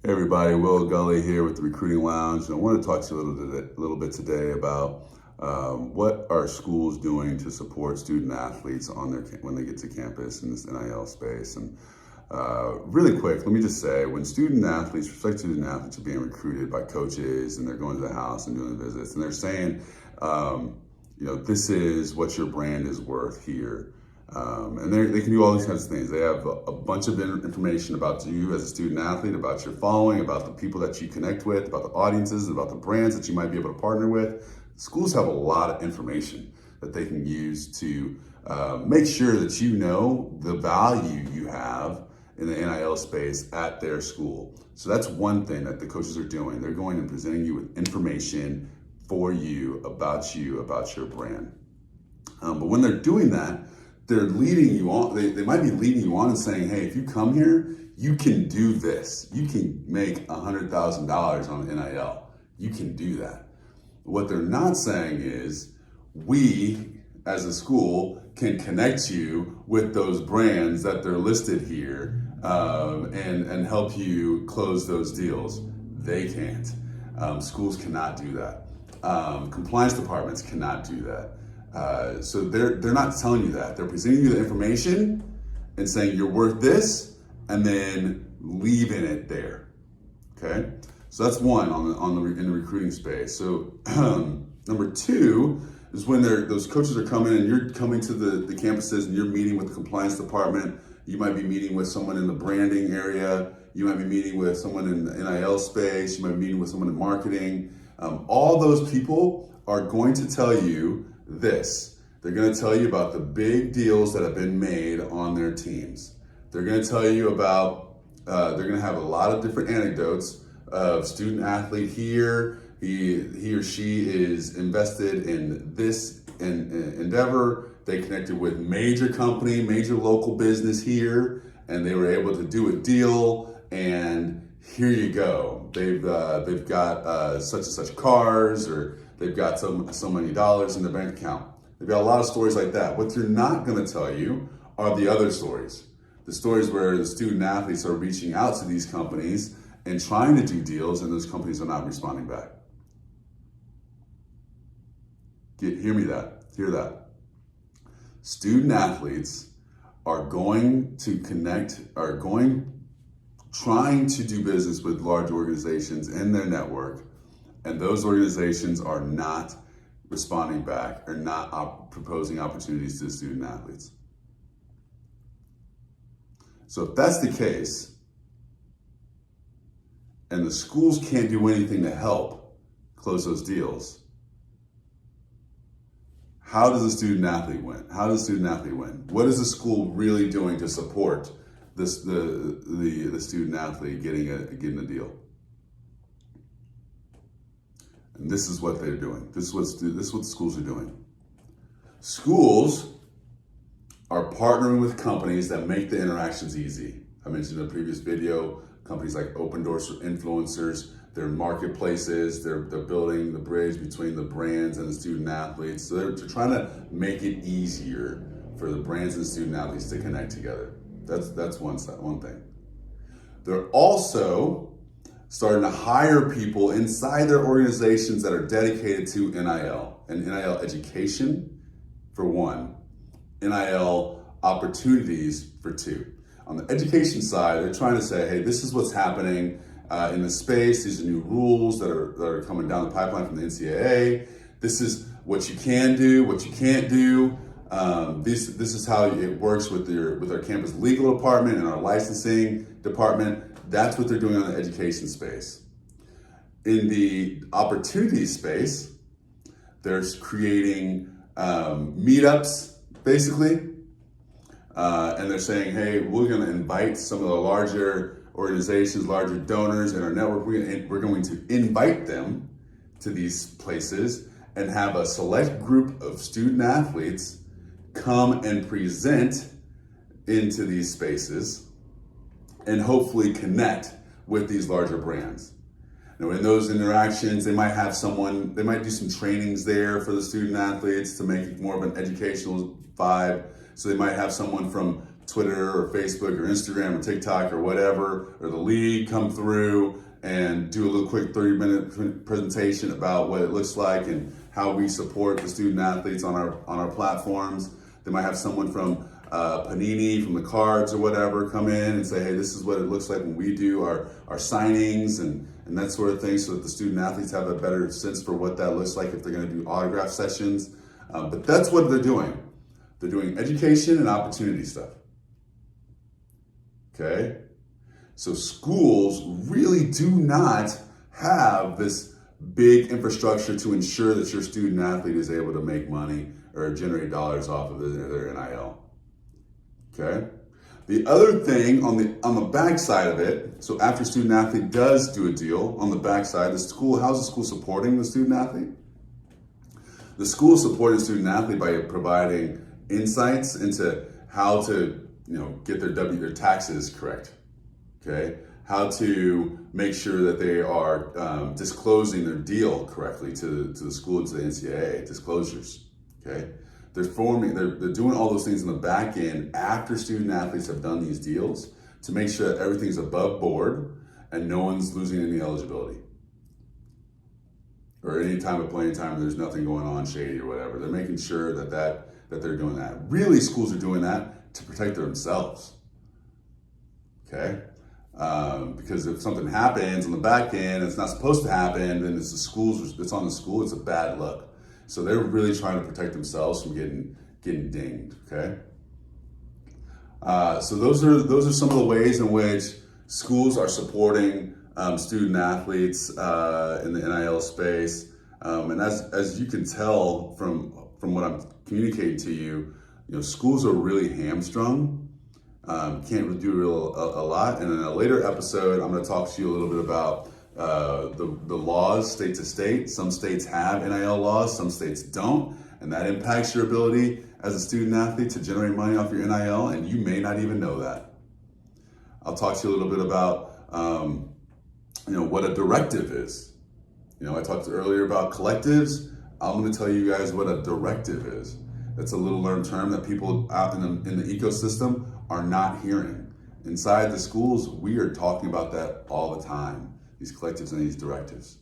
Hey everybody, Will Gully here with the Recruiting Lounge, and I want to talk to you a little bit today about what are schools doing to support student athletes on when they get to campus in this NIL space. And really quick, let me just say, when prospective student athletes are being recruited by coaches and they're going to the house and doing the visits, and they're saying, this is what your brand is worth here. And they can do all these kinds of things. They have a bunch of information about you as a student athlete, about your following, about the people that you connect with, about the audiences, about the brands that you might be able to partner with. Schools have a lot of information that they can use to make sure that you know the value you have in the NIL space at their school. So that's one thing that the coaches are doing. They're going and presenting you with information for you, about your brand. But when they're doing that, they're leading you on. They might be leading you on and saying, hey, if you come here, you can do this. You can make $100,000 on NIL. You can do that. What they're not saying is, we as a school can connect you with those brands that they're listed here and help you close those deals. They can't. Schools cannot do that. Compliance departments cannot do that. So they're not telling you that. They're presenting you the information and saying you're worth this, and then leaving it there. Okay, so that's one in the recruiting space. So number two is when those coaches are coming and you're coming to the campuses and you're meeting with the compliance department. You might be meeting with someone in the branding area. You might be meeting with someone in the NIL space. You might be meeting with someone in marketing. All those people are going to tell you this. They're going to tell you about the big deals that have been made on their teams. They're going to tell you about, they're going to have a lot of different anecdotes of student athlete here. He or she is invested in this endeavor. They connected with major company, major local business here, and they were able to do a deal, and here you go. They've got such and such cars, or they've got so many dollars in their bank account. They've got a lot of stories like that. What they're not going to tell you are the other stories. The stories where the student athletes are reaching out to these companies and trying to do deals, and those companies are not responding back. Hear that. Student athletes are going to trying to do business with large organizations in their network, and those organizations are not responding back, or not proposing opportunities to the student athletes. So if that's the case, and the schools can't do anything to help close those deals, how does the student athlete win? What is the school really doing to support the student athlete getting a deal? And this is what they're doing. This is what the schools are doing. Schools are partnering with companies that make the interactions easy. I mentioned in a previous video, companies like Open Doors for Influencers. They're marketplaces. They're building the bridge between the brands and the student athletes. So they're trying to make it easier for the brands and student athletes to connect together. That's one thing. They're also starting to hire people inside their organizations that are dedicated to NIL and NIL education for one, NIL opportunities for two. On the education side, they're trying to say, hey, this is what's happening in the space. These are new rules that are coming down the pipeline from the NCAA. This is what you can do, what you can't do. This is how it works with our campus legal department and our licensing department. That's what they're doing on the education space. In the opportunity space, they're creating meetups, basically. And they're saying, hey, we're going to invite some of the larger organizations, larger donors in our network. We're going to invite them to these places and have a select group of student athletes come and present into these spaces and hopefully connect with these larger brands. Now, in those interactions, they might do some trainings there for the student athletes to make it more of an educational vibe. So they might have someone from Twitter or Facebook or Instagram or TikTok or whatever, or the league come through and do a little quick 30-minute presentation about what it looks like and how we support the student athletes on our platforms. They might have someone from Panini, from the cards or whatever, come in and say, hey, this is what it looks like when we do our signings and that sort of thing, so that the student athletes have a better sense for what that looks like if they're going to do autograph sessions. But that's what they're doing. They're doing education and opportunity stuff. Okay? So schools really do not have this big infrastructure to ensure that your student athlete is able to make money or generate dollars off of their NIL. Okay? The other thing on the back side of it, so after student athlete does do a deal, on the back side, how's the school supporting the student athlete? The school is supporting the student athlete by providing insights into how to, get their taxes correct. Okay, how to make sure that they are disclosing their deal correctly to the school, to the NCAA, disclosures. Okay, they're doing all those things in the back end after student athletes have done these deals to make sure that everything's above board and no one's losing any eligibility or any time of playing time. There's nothing going on shady or whatever. They're making sure that they're doing that. Really, schools are doing that to protect themselves. Okay. Because if something happens on the back end, it's not supposed to happen, then it's on the school, it's a bad look. So they're really trying to protect themselves from getting dinged, okay? So those are some of the ways in which schools are supporting student athletes in the NIL space. And as you can tell from what I'm communicating to you, schools are really hamstrung. Can't really do a lot. And in a later episode, I'm going to talk to you a little bit about the laws state to state. Some states have NIL laws, some states don't, and that impacts your ability as a student athlete to generate money off your NIL, and you may not even know that. I'll talk to you a little bit about what a directive is. I talked earlier about collectives. I'm going to tell you guys what a directive is. That's a little learned term that people out in the ecosystem are not hearing. Inside the schools, we are talking about that all the time, these collectives and these directives.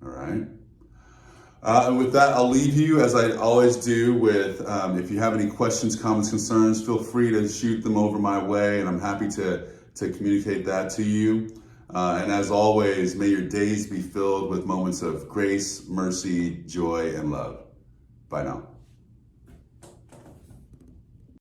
All right? And with that, I'll leave you, as I always do, with if you have any questions, comments, concerns, feel free to shoot them over my way, and I'm happy to communicate that to you. And as always, may your days be filled with moments of grace, mercy, joy, and love. Bye now.